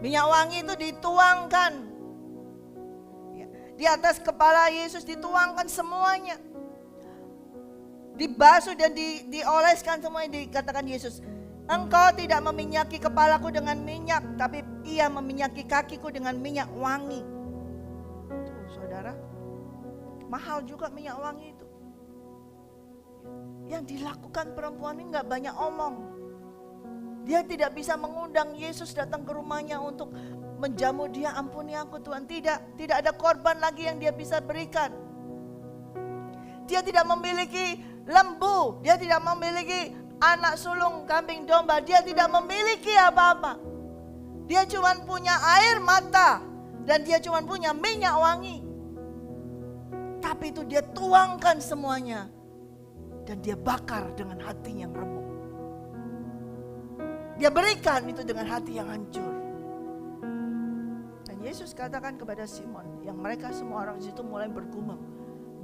Minyak wangi itu dituangkan. Di atas kepala Yesus dituangkan semuanya. Dibasuh dan dioleskan semuanya. Dikatakan Yesus, engkau tidak meminyaki kepalaku dengan minyak, tapi ia meminyaki kakiku dengan minyak wangi. Tuh saudara, mahal juga minyak wangi itu. Yang dilakukan perempuan ini gak banyak omong. Dia tidak bisa mengundang Yesus datang ke rumahnya untuk menjamu dia, ampuni aku Tuhan. Tidak ada korban lagi yang dia bisa berikan. Dia tidak memiliki lembu, dia tidak memiliki anak sulung kambing domba, dia tidak memiliki apa-apa. Dia cuma punya air mata dan dia cuma punya minyak wangi. Tapi itu dia tuangkan semuanya dan dia bakar dengan hati yang remuk. Dia berikan itu dengan hati yang hancur. Dan Yesus katakan kepada Simon, yang mereka semua orang di situ mulai bergumam,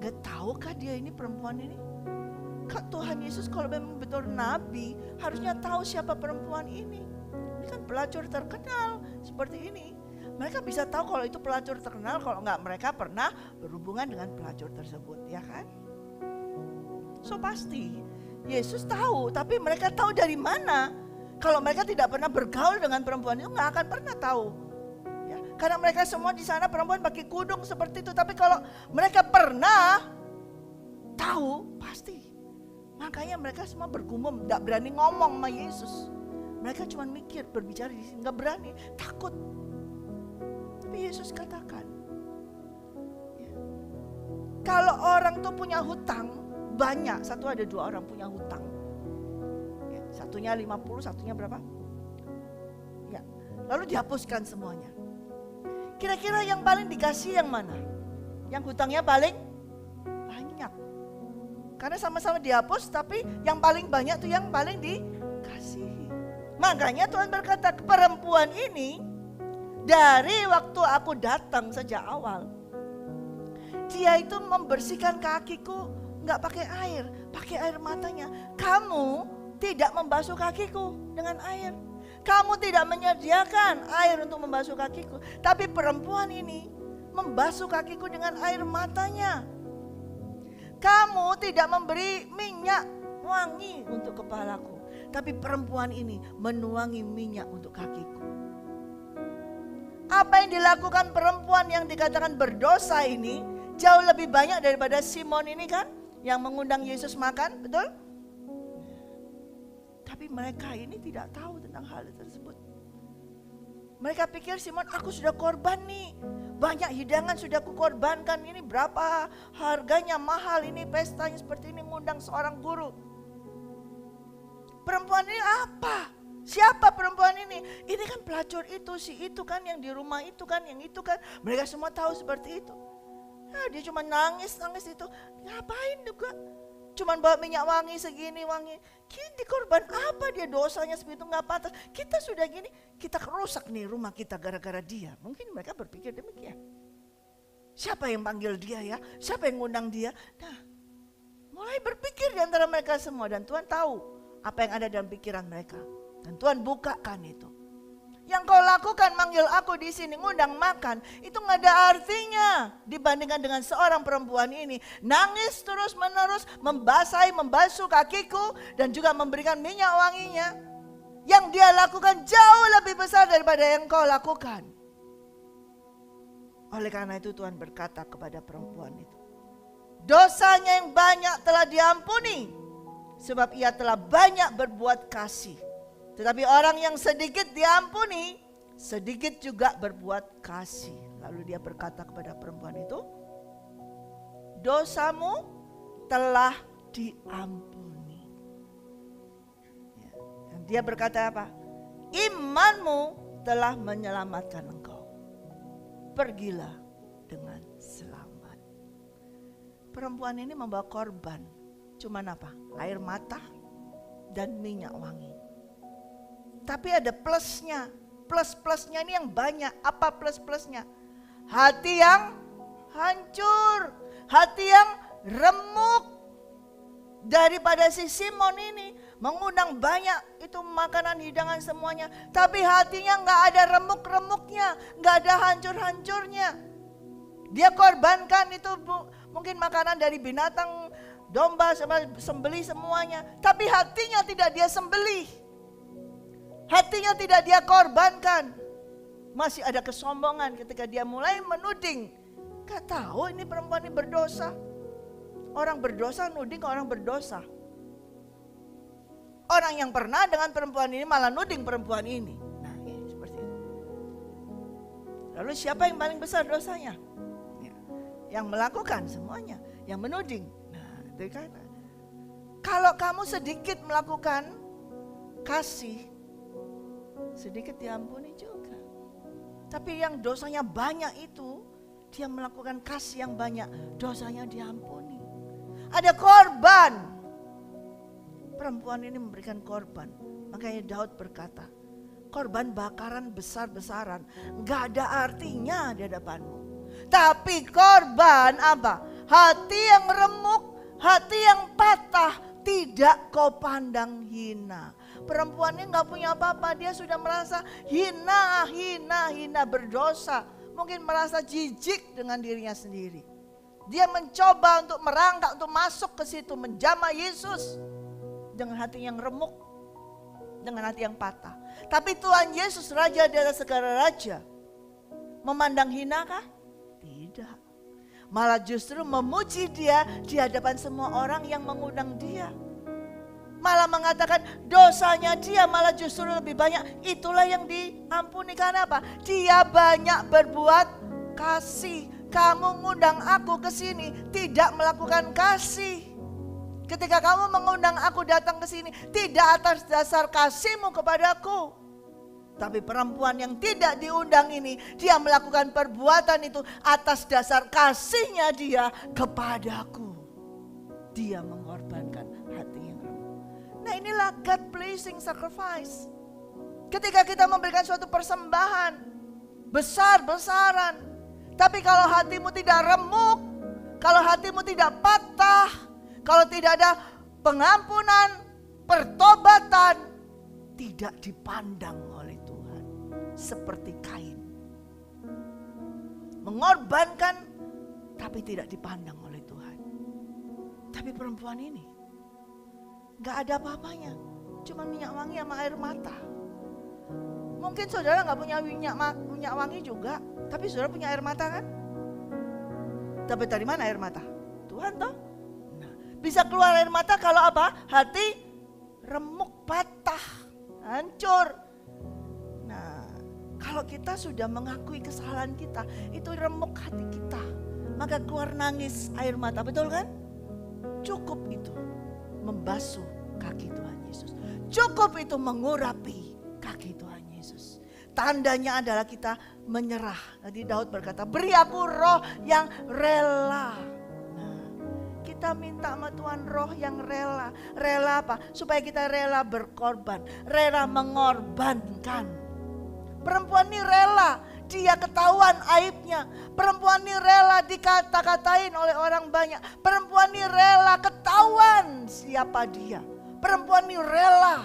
gak tahukah dia ini perempuan ini? Kak, Tuhan Yesus kalau memang betul nabi, harusnya tahu siapa perempuan ini. Ini kan pelacur terkenal seperti ini. Mereka bisa tahu kalau itu pelacur terkenal, kalau enggak mereka pernah berhubungan dengan pelacur tersebut, ya kan? So pasti Yesus tahu, tapi mereka tahu dari mana? Kalau mereka tidak pernah bergaul dengan perempuan itu, enggak akan pernah tahu. Ya, karena mereka semua di sana perempuan pakai kudung seperti itu. Tapi kalau mereka pernah tahu, pasti. Makanya mereka semua bergumam, tidak berani ngomong sama Yesus. Mereka cuma mikir, berbicara di sini, nggak berani, takut. Tapi Yesus katakan, ya, kalau orang tuh punya hutang banyak, satu ada dua orang punya hutang. Ya, satunya 50, satunya berapa? Ya, lalu dihapuskan semuanya. Kira-kira yang paling dikasih yang mana? Yang hutangnya paling banyak. Karena sama-sama dihapus, tapi yang paling banyak tuh yang paling dikasihi. Makanya Tuhan berkata, perempuan ini dari waktu aku datang sejak awal, dia itu membersihkan kakiku nggak pakai air matanya. Kamu tidak membasuh kakiku dengan air. Kamu tidak menyediakan air untuk membasuh kakiku. Tapi perempuan ini membasuh kakiku dengan air matanya. Kamu tidak memberi minyak wangi untuk kepalaku, tapi perempuan ini menuangi minyak untuk kakiku. Apa yang dilakukan perempuan yang dikatakan berdosa ini jauh lebih banyak daripada Simon ini kan, yang mengundang Yesus makan, betul? Tapi mereka ini tidak tahu tentang hal tersebut. Mereka pikir Simon, aku sudah korban nih. Banyak hidangan sudah kukorbankan, ini berapa harganya mahal, ini pestanya seperti ini, ngundang seorang guru. Perempuan ini apa? Siapa perempuan ini? Ini kan pelacur itu, si itu kan yang di rumah itu kan, yang itu kan. Mereka semua tahu seperti itu. Nah, dia cuma nangis itu. Ngapain juga? Cuman bawa minyak wangi segini wangi. Kini korban apa dia, dosanya seperti itu, gak pantas. Kita sudah gini, kita rusak nih rumah kita gara-gara dia. Mungkin mereka berpikir demikian. Siapa yang panggil dia ya? Siapa yang ngundang dia? Nah, mulai berpikir di antara mereka semua. Dan Tuhan tahu apa yang ada dalam pikiran mereka. Dan Tuhan bukakan itu. Yang kau lakukan manggil aku di sini, ngundang makan, itu gak ada artinya dibandingkan dengan seorang perempuan ini. Nangis terus menerus, membasuh kakiku dan juga memberikan minyak wanginya. Yang dia lakukan jauh lebih besar daripada yang kau lakukan. Oleh karena itu Tuhan berkata kepada perempuan itu, dosanya yang banyak telah diampuni, sebab ia telah banyak berbuat kasih. Tetapi orang yang sedikit diampuni, sedikit juga berbuat kasih. Lalu dia berkata kepada perempuan itu, dosamu telah diampuni. Ya. Dan dia berkata apa? Imanmu telah menyelamatkan engkau. Pergilah dengan selamat. Perempuan ini membawa korban. Cuman apa? Air mata dan minyak wangi. Tapi ada plusnya. Plus-plusnya ini yang banyak. Apa plus-plusnya? Hati yang hancur, hati yang remuk. Daripada si Simon ini mengundang banyak itu makanan hidangan semuanya, tapi hatinya nggak ada remuk-remuknya, nggak ada hancur-hancurnya. Dia korbankan itu mungkin makanan dari binatang, domba, sembelih semuanya, tapi hatinya tidak dia sembelih, hatinya tidak dia korbankan. Masih ada kesombongan ketika dia mulai menuding. Gak tahu ini perempuan ini berdosa. Orang berdosa nuding ke orang berdosa. Orang yang pernah dengan perempuan ini malah nuding perempuan ini. Nah, seperti itu. Lalu siapa yang paling besar dosanya? Yang melakukan semuanya, yang menuding. Nah, itu kan. Kalau kamu sedikit melakukan kasih, sedikit diampuni juga. Tapi yang dosanya banyak itu, dia melakukan kasih yang banyak, dosanya diampuni. Ada korban. Perempuan ini memberikan korban. Makanya Daud berkata, korban bakaran besar-besaran gak ada artinya di hadapanmu. Tapi korban apa? Hati yang remuk, hati yang patah, tidak kau pandang hina. Perempuan ini gak punya apa-apa, dia sudah merasa hina, berdosa. Mungkin merasa jijik dengan dirinya sendiri. Dia mencoba untuk merangkak, untuk masuk ke situ, menjamah Yesus dengan hati yang remuk, dengan hati yang patah. Tapi Tuhan Yesus, Raja di atas segala raja, memandang hina kah? Tidak. Malah justru memuji dia di hadapan semua orang yang mengundang dia. Malah mengatakan dosanya dia malah justru lebih banyak. Itulah yang diampuni karena apa? Dia banyak berbuat kasih. Kamu mengundang aku ke sini tidak melakukan kasih. Ketika kamu mengundang aku datang ke sini tidak atas dasar kasihmu kepadaku. Tapi perempuan yang tidak diundang ini, dia melakukan perbuatan itu atas dasar kasihnya dia kepadaku. Dia mengorbankan hati yang remuk. Nah, inilah God pleasing sacrifice. Ketika kita memberikan suatu persembahan besar-besaran, tapi kalau hatimu tidak remuk, kalau hatimu tidak patah, kalau tidak ada pengampunan, pertobatan, tidak dipandang oleh Tuhan. Seperti Kain. Mengorbankan, tapi tidak dipandang oleh Tuhan. Tapi perempuan ini, gak ada apa-apanya. Cuma minyak wangi sama air mata. Mungkin saudara gak punya minyak wangi juga. Tapi saudara punya air mata kan? Tapi dari mana air mata? Tuhan toh. Nah, bisa keluar air mata kalau apa? Hati remuk, patah, hancur. Nah, kalau kita sudah mengakui kesalahan kita, itu remuk hati kita, maka keluar nangis air mata, betul kan? Cukup itu membasuh kaki Tuhan Yesus. Cukup itu mengurapi kaki Tuhan Yesus. Tandanya adalah kita menyerah. Tadi Daud berkata, beri aku roh yang rela. Nah, kita minta sama Tuhan roh yang rela. Rela apa? Supaya kita rela berkorban. Rela mengorbankan. Perempuan ini rela. Dia ketahuan aibnya. Perempuan ini rela dikata-katain oleh orang banyak. Perempuan ini rela ketahuan siapa dia. Perempuan ini rela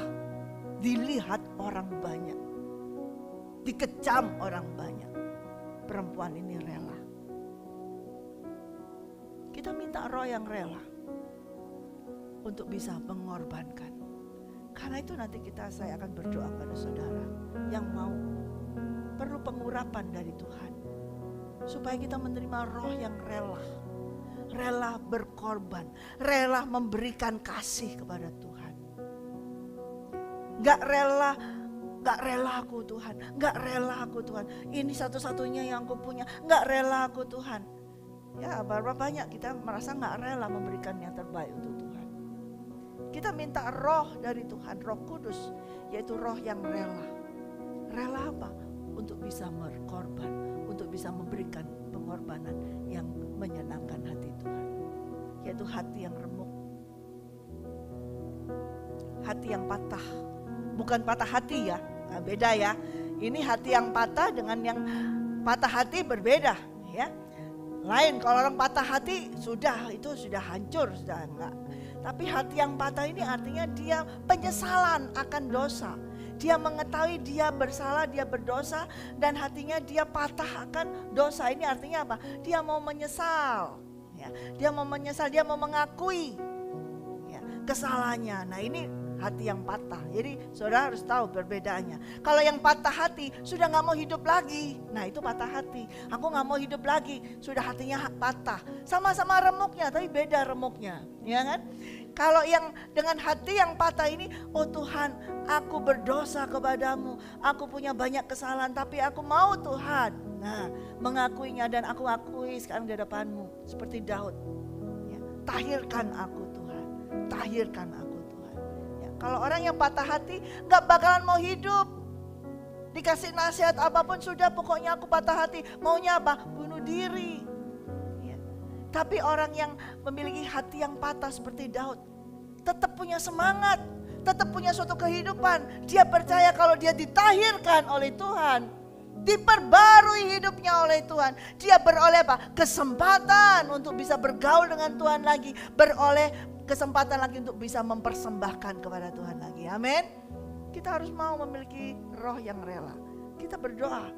dilihat orang banyak. Dikecam orang banyak. Perempuan ini rela. Kita minta roh yang rela untuk bisa mengorbankan. Karena itu nanti saya akan berdoa pada saudara yang mau perlu pengurapan dari Tuhan. Supaya kita menerima roh yang rela. Rela berkorban. Rela memberikan kasih kepada Tuhan. Gak rela aku Tuhan, gak rela aku Tuhan. Ini satu-satunya yang aku punya, gak rela aku Tuhan. Ya, berapa banyak kita merasa gak rela memberikan yang terbaik untuk Tuhan. Kita minta roh dari Tuhan, Roh Kudus, yaitu roh yang rela. Rela apa? Untuk bisa berkorban, untuk bisa memberikan pengorbanan yang menyenangkan hati Tuhan. Yaitu hati yang remuk, hati yang patah. Bukan patah hati ya, nah, beda ya. Ini hati yang patah dengan yang patah hati berbeda ya. Lain kalau orang patah hati itu sudah hancur, sudah enggak. Tapi hati yang patah ini artinya dia penyesalan akan dosa. Dia mengetahui dia bersalah, dia berdosa, dan hatinya dia patah akan dosa. Ini artinya apa? Dia mau menyesal. Ya, dia mau menyesal, dia mau mengakui ya, kesalahannya. Nah ini hati yang patah. Jadi saudara harus tahu perbedaannya. Kalau yang patah hati sudah gak mau hidup lagi, nah itu patah hati. Aku gak mau hidup lagi, sudah hatinya patah. Sama-sama remuknya, tapi beda remuknya, ya kan? Kalau yang dengan hati yang patah ini, oh Tuhan, aku berdosa kepadamu, aku punya banyak kesalahan, tapi aku mau Tuhan. Nah, mengakuinya, dan aku akui sekarang di hadapanmu, seperti Daud. Ya, tahirkan aku Tuhan, tahirkan aku Tuhan. Ya, kalau orang yang patah hati, gak bakalan mau hidup. Dikasih nasihat apapun sudah, pokoknya aku patah hati. Maunya apa? Bunuh diri. Tapi orang yang memiliki hati yang patah seperti Daud, tetap punya semangat, tetap punya suatu kehidupan. Dia percaya kalau dia ditahirkan oleh Tuhan, diperbarui hidupnya oleh Tuhan. Dia beroleh apa? Kesempatan untuk bisa bergaul dengan Tuhan lagi, beroleh kesempatan lagi untuk bisa mempersembahkan kepada Tuhan lagi. Amin. Kita harus mau memiliki roh yang rela. Kita berdoa,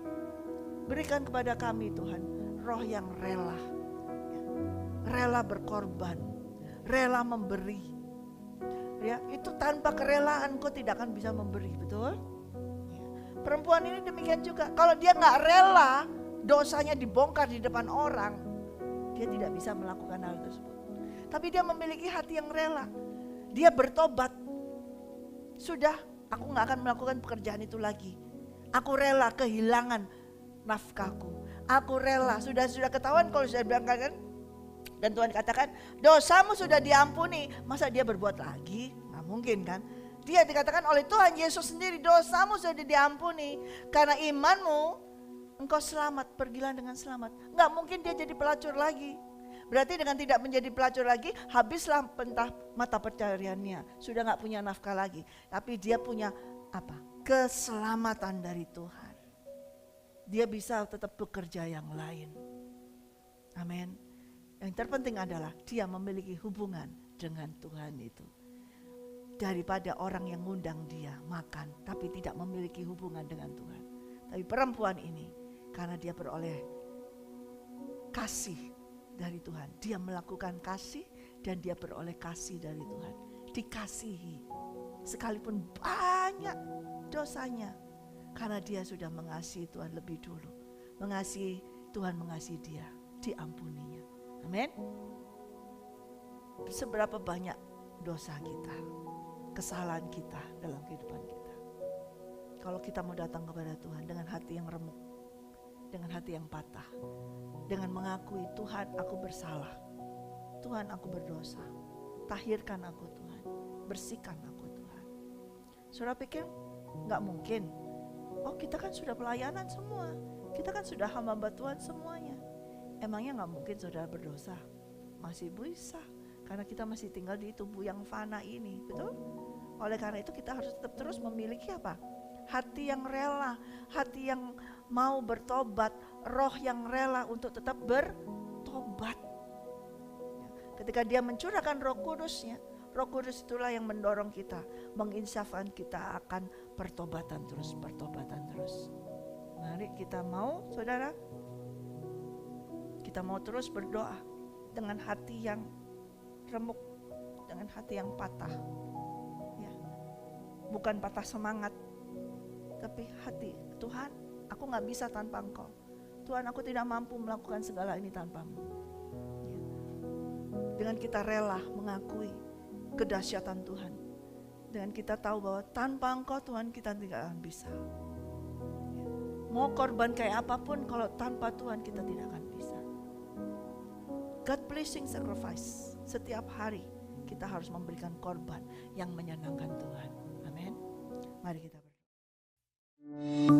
berikan kepada kami Tuhan roh yang rela. Rela berkorban, rela memberi. Ya, itu tanpa kerelaan kau tidak akan bisa memberi, betul? Ya. Perempuan ini demikian juga. Kalau dia nggak rela, dosanya dibongkar di depan orang, dia tidak bisa melakukan hal tersebut. Tapi dia memiliki hati yang rela. Dia bertobat. Sudah, aku nggak akan melakukan pekerjaan itu lagi. Aku rela kehilangan nafkahku. Aku rela. Sudah ketahuan kalau saya bilang kan. Dan Tuhan katakan dosamu sudah diampuni. Masa dia berbuat lagi? Nggak mungkin kan. Dia dikatakan oleh Tuhan Yesus sendiri, dosamu sudah diampuni. Karena imanmu engkau selamat, pergilah dengan selamat. Nggak mungkin dia jadi pelacur lagi. Berarti dengan tidak menjadi pelacur lagi, habislah mata pencariannya. Sudah nggak punya nafkah lagi. Tapi dia punya apa? Keselamatan dari Tuhan. Dia bisa tetap bekerja yang lain. Amin. Yang terpenting adalah dia memiliki hubungan dengan Tuhan itu. Daripada orang yang ngundang dia makan tapi tidak memiliki hubungan dengan Tuhan. Tapi perempuan ini karena dia beroleh kasih dari Tuhan. Dia melakukan kasih dan dia beroleh kasih dari Tuhan. Dikasihi sekalipun banyak dosanya. Karena dia sudah mengasihi Tuhan lebih dulu. Mengasihi Tuhan, mengasihi dia, diampuninya. Amin. Seberapa banyak dosa kita, kesalahan kita dalam kehidupan kita. Kalau kita mau datang kepada Tuhan dengan hati yang remuk, dengan hati yang patah, dengan mengakui Tuhan aku bersalah, Tuhan aku berdosa, tahirkan aku Tuhan, bersihkan aku Tuhan. Saudara pikir gak mungkin? Oh kita kan sudah pelayanan semua, kita kan sudah hamba Tuhan semuanya. Emangnya gak mungkin saudara berdosa? Masih bisa, karena kita masih tinggal di tubuh yang fana ini, betul? Oleh karena itu kita harus tetap terus memiliki apa? Hati yang rela, hati yang mau bertobat, roh yang rela untuk tetap bertobat. Ketika dia mencurahkan Roh Kudusnya, Roh Kudus itulah yang mendorong kita, menginsafkan kita akan pertobatan terus. Mari kita mau, saudara, kita mau terus berdoa dengan hati yang remuk, dengan hati yang patah. Ya. Bukan patah semangat, tapi hati, Tuhan, aku gak bisa tanpa Engkau. Tuhan, aku tidak mampu melakukan segala ini tanpamu. Ya. Dengan kita rela mengakui kedahsyatan Tuhan. Dengan kita tahu bahwa tanpa Engkau Tuhan kita tidak akan bisa. Ya. Mau korban kayak apapun, kalau tanpa Tuhan kita tidak akan bisa. God pleasing sacrifice. Setiap hari kita harus memberikan korban yang menyenangkan Tuhan. Amin. Mari kita berdoa.